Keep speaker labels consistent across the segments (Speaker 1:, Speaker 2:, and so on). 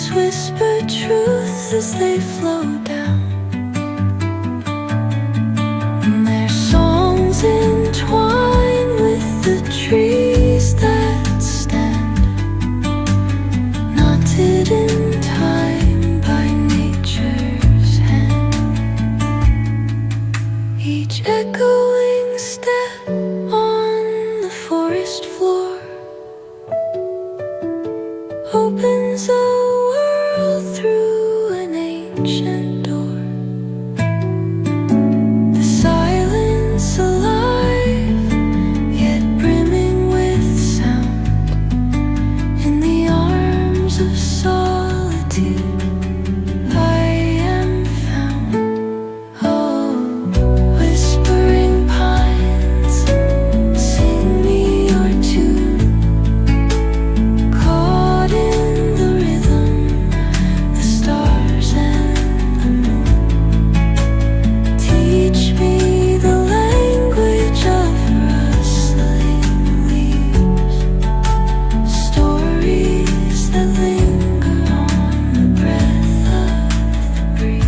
Speaker 1: rivers whisper truths as they flow down, and their songs entwine with the trees that stand, knotted in time by nature's hand. Each echoing step on the forest floor opens a world through an ancient door. The silence alive, yet brimming with sound, in the arms of solitude I am found. Oh, whispering pines, sing me your tune, caught in the rhythm, the stars and the moon. Teach me the language of rustling leaves, stories that linger on the breath of the breeze.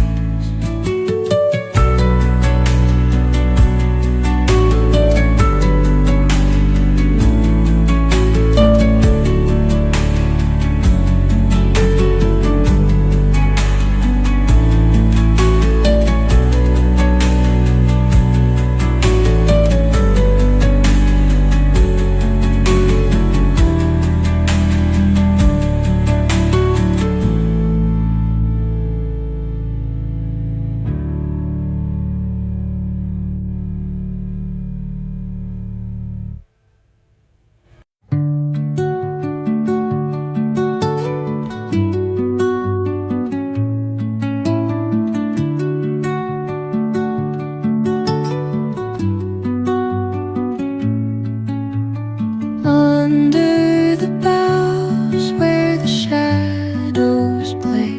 Speaker 1: Under the boughs where the shadows play,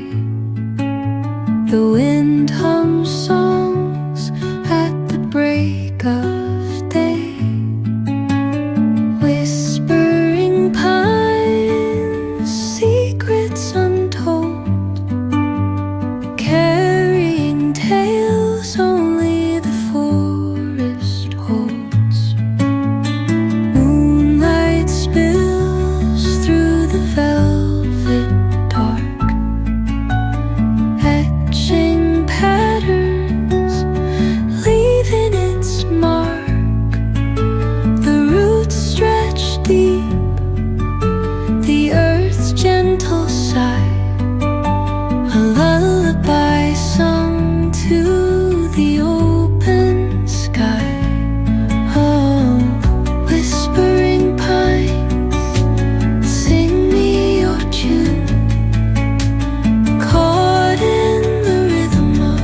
Speaker 1: the wind hums songs at the break of day. Whispering pines, secrets untold, carrying tales only the forest holds. Moonlight spills through the velvet dark, etching patterns, leaving its mark. The roots stretch deep, the earth's gentle sigh, a lullaby sung to the open sky. Oh, whispering pines, sing me your tune, caught in the rhythm of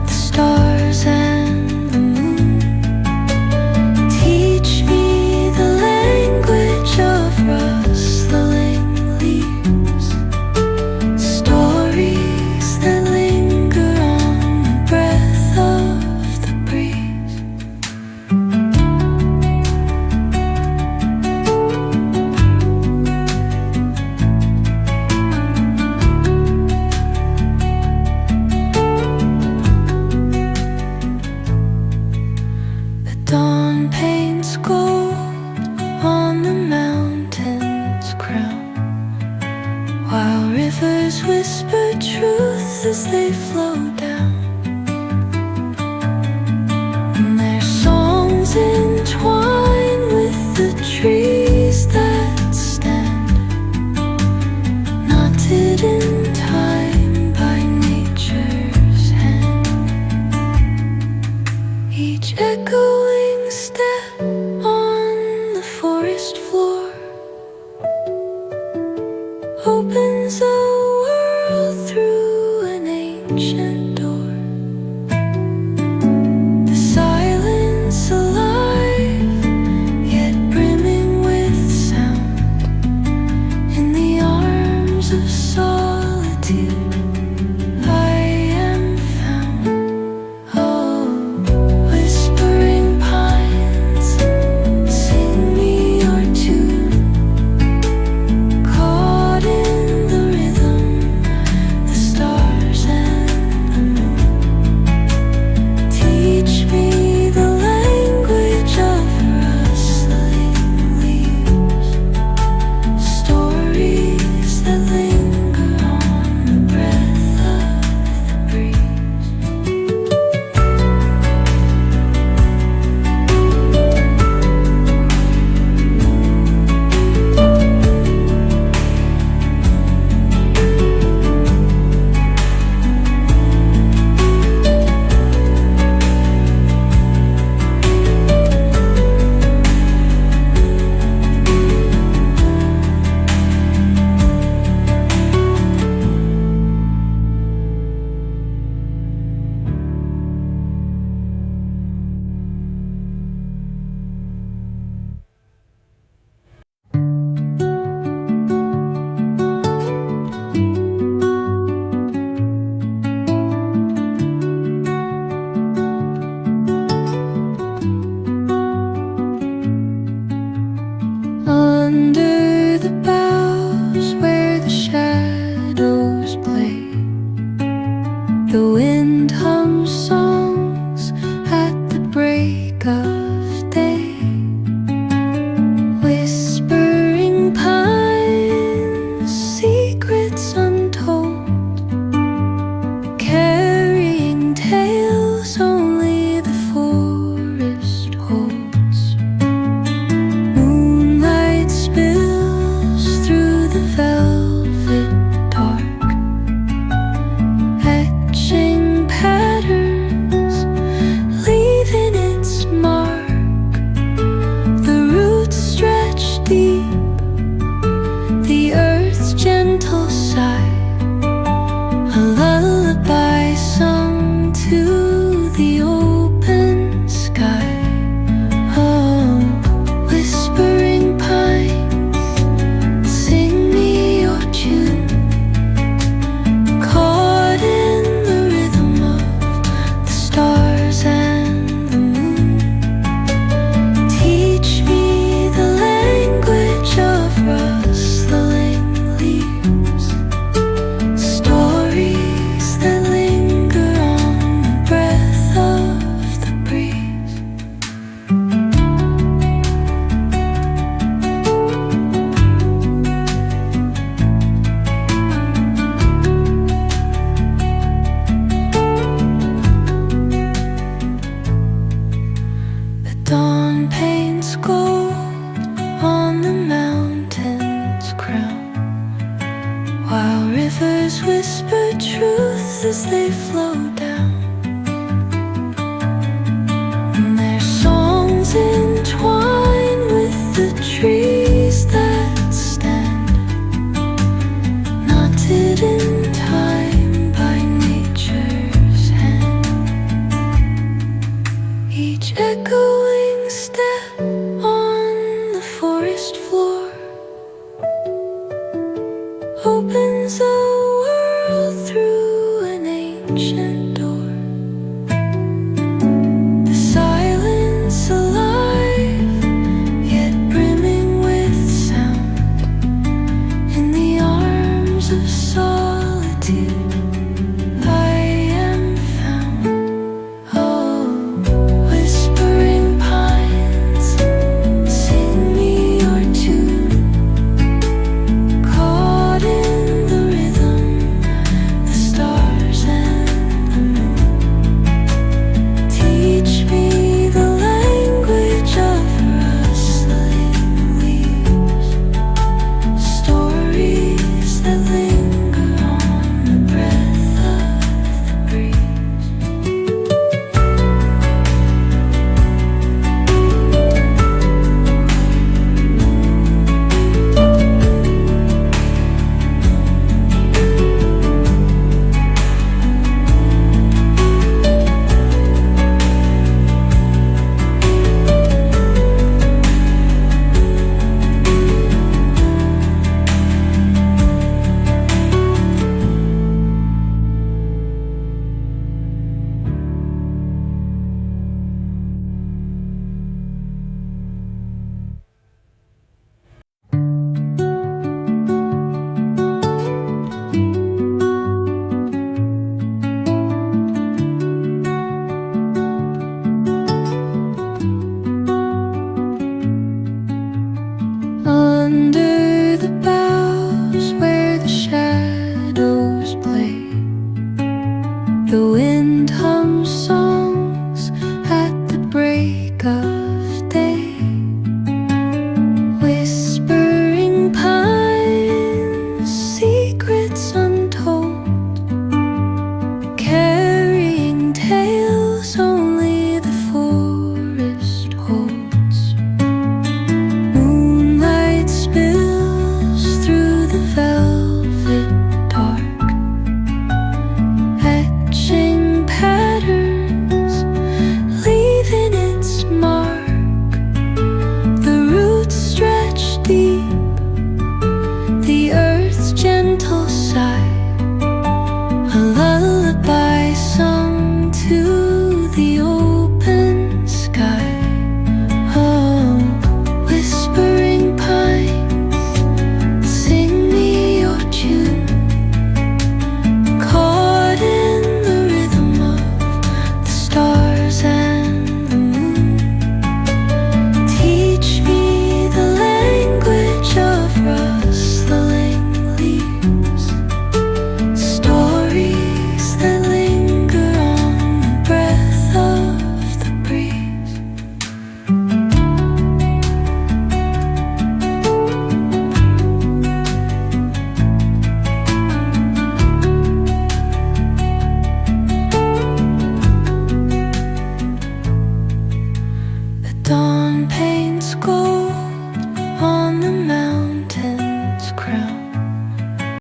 Speaker 1: the stars and the moon. Teach me the language of rustling leaves, stories that linger on the breath of the breeze. The dawn paints gold on the mountain's crown, while rivers whisper truths as they flow down, and their songs entwine with the trees that stand, knotted in time by nature's hand. Each echoing step on the forest floor opens a world through an ancient door. The silence alive, yet brimming with sound, in the arms of solitude I am found. Oh, whispering pines, sing me your tune, Under the boughs where the shadows play, the wind hums songs at the break of day. Whispering pines, secrets untold, carrying tales only the forest holds. Moonlight spills through the velvet dark, etching patterns, leaving its mark. The roots stretch deep, the earth's gentle sigh, a lullaby sung to the open sky. Oh, whispering pines, sing me your tune, caught in the rhythm of the stars and the moon. Teach me the language of rustling leaves, stories that linger on the breath of the breeze. The dawn paints gold on the mountain's crown, while rivers whisper truth as they flow down. And their songs entwine with the trees that stand, knotted in time by nature's hand. Each echoing step on the forest floor opens a world through an ancient door. The silence alive, yet brimming with sound. In the arms of solitude I am found. Oh, whispering pines, sing me your tune, caught in the rhythm, the stars and the moon. Teach me the language of rustling leaves, stories that linger on the breath of the breeze. Under the